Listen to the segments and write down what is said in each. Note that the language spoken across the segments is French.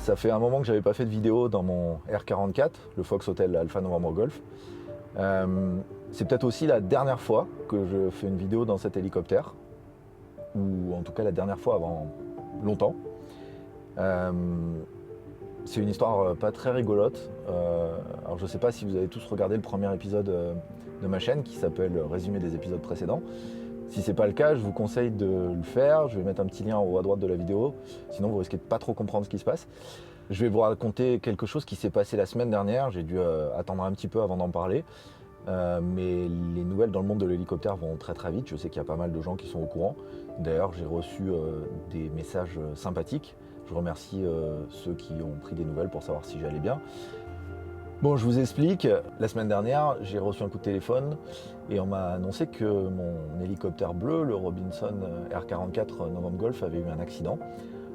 Ça fait un moment que j'avais pas fait de vidéo dans mon R44, le Fox Hotel Alpha November Golf. C'est peut-être aussi la dernière fois que je fais une vidéo dans cet hélicoptère, ou en tout cas la dernière fois avant longtemps. C'est une histoire pas très rigolote. Alors je sais pas si vous avez tous regardé le premier épisode de ma chaîne qui s'appelle Résumé des épisodes précédents. Si c'est pas le cas, je vous conseille de le faire. Je vais mettre un petit lien en haut à droite de la vidéo, sinon vous risquez de pas trop comprendre ce qui se passe. Je vais vous raconter quelque chose qui s'est passé la semaine dernière. J'ai dû attendre un petit peu avant d'en parler. Mais les nouvelles dans le monde de l'hélicoptère vont très très vite. Je sais qu'il y a pas mal de gens qui sont au courant. D'ailleurs, j'ai reçu des messages sympathiques. Je remercie ceux qui ont pris des nouvelles pour savoir si j'allais bien. Bon, je vous explique. La semaine dernière, j'ai reçu un coup de téléphone et on m'a annoncé que mon hélicoptère bleu, le Robinson R44 November Golf, avait eu un accident.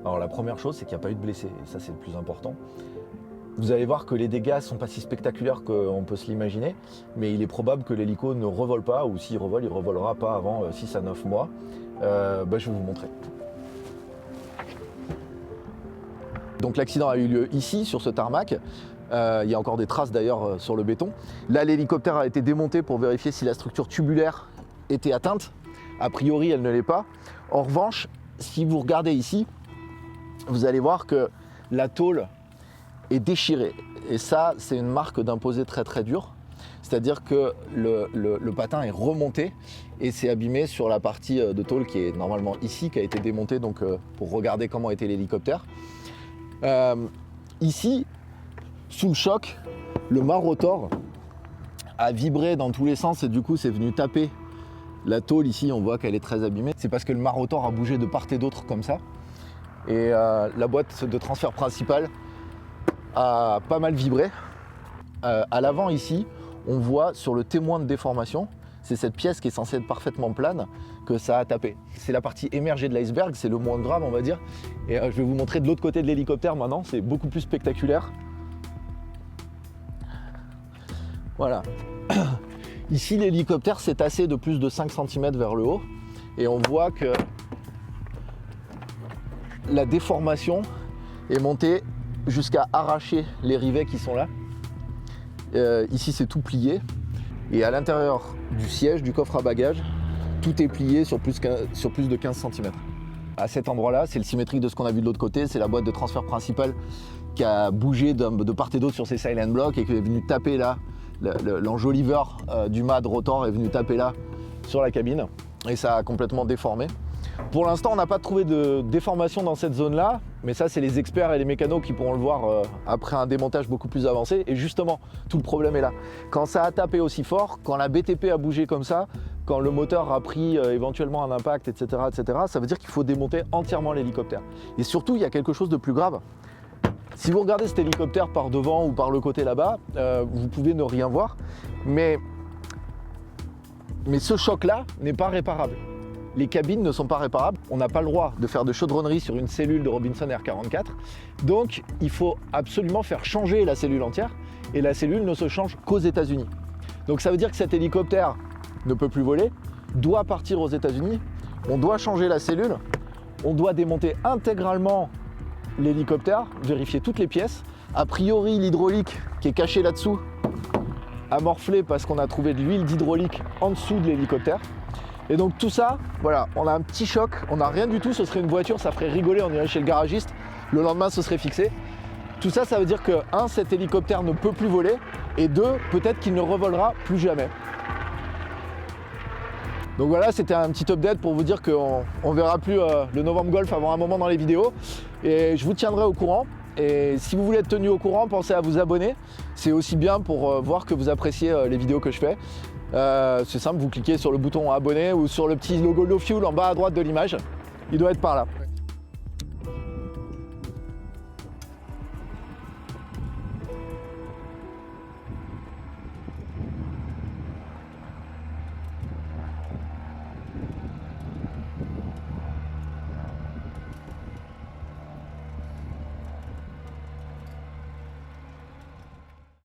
Alors la première chose, c'est qu'il n'y a pas eu de blessés, et ça c'est le plus important. Vous allez voir que les dégâts ne sont pas si spectaculaires qu'on peut se l'imaginer, mais il est probable que l'hélico ne revole pas, ou s'il revole, il ne revolera pas avant 6 à 9 mois. Je vais vous montrer. Donc l'accident a eu lieu ici, sur ce tarmac. Il y a encore des traces d'ailleurs sur le béton. Là, l'hélicoptère a été démonté pour vérifier si la structure tubulaire était atteinte. A priori, elle ne l'est pas. En revanche, si vous regardez ici, vous allez voir que la tôle est déchirée. Et ça, c'est une marque d'un posé très très dur. C'est-à-dire que le patin est remonté et s'est abîmé sur la partie de tôle qui est normalement ici, qui a été démontée donc, pour regarder comment était l'hélicoptère. Ici, sous le choc, le mât rotor a vibré dans tous les sens et du coup c'est venu taper la tôle. Ici on voit qu'elle est très abîmée. C'est parce que le mât rotor a bougé de part et d'autre comme ça. Et la boîte de transfert principale a pas mal vibré. À l'avant ici, on voit sur le témoin de déformation, c'est cette pièce qui est censée être parfaitement plane, que ça a tapé. C'est la partie émergée de l'iceberg, c'est le moins grave on va dire. Et je vais vous montrer de l'autre côté de l'hélicoptère maintenant, c'est beaucoup plus spectaculaire. Voilà. Ici l'hélicoptère s'est tassé de plus de 5 cm vers le haut et on voit que la déformation est montée jusqu'à arracher les rivets qui sont là. Ici c'est tout plié et à l'intérieur du siège, du coffre à bagages, tout est plié sur plus de 15 cm. À cet endroit-là, c'est le symétrique de ce qu'on a vu de l'autre côté, c'est la boîte de transfert principale qui a bougé de part et d'autre sur ses silent blocks et qui est venue taper là. L'enjoliveur du mât de rotor est venu taper là sur la cabine et ça a complètement déformé. Pour l'instant, on n'a pas trouvé de déformation dans cette zone-là, mais ça, c'est les experts et les mécanos qui pourront le voir après un démontage beaucoup plus avancé. Et justement, tout le problème est là. Quand ça a tapé aussi fort, quand la BTP a bougé comme ça, quand le moteur a pris éventuellement un impact, etc., ça veut dire qu'il faut démonter entièrement l'hélicoptère. Et surtout, il y a quelque chose de plus grave. Si vous regardez cet hélicoptère par devant ou par le côté là-bas, vous pouvez ne rien voir, mais ce choc-là n'est pas réparable. Les cabines ne sont pas réparables, on n'a pas le droit de faire de chaudronnerie sur une cellule de Robinson R44, donc il faut absolument faire changer la cellule entière, et la cellule ne se change qu'aux États-Unis. Donc ça veut dire que cet hélicoptère ne peut plus voler, doit partir aux États-Unis, on doit changer la cellule, on doit démonter intégralement l'hélicoptère, vérifier toutes les pièces. A priori, l'hydraulique qui est cachée là-dessous a morflé parce qu'on a trouvé de l'huile d'hydraulique en dessous de l'hélicoptère. Et donc tout ça, voilà, on a un petit choc, on n'a rien du tout, ce serait une voiture, ça ferait rigoler, on irait chez le garagiste, le lendemain ce serait fixé. Tout ça, ça veut dire que 1, cet hélicoptère ne peut plus voler, et 2, peut-être qu'il ne revolera plus jamais. Donc voilà, c'était un petit update pour vous dire qu'on ne verra plus le November Golf avant un moment dans les vidéos. Et je vous tiendrai au courant. Et si vous voulez être tenu au courant, pensez à vous abonner. C'est aussi bien pour voir que vous appréciez les vidéos que je fais. C'est simple, vous cliquez sur le bouton abonner ou sur le petit logo Low Fuel en bas à droite de l'image. Il doit être par là.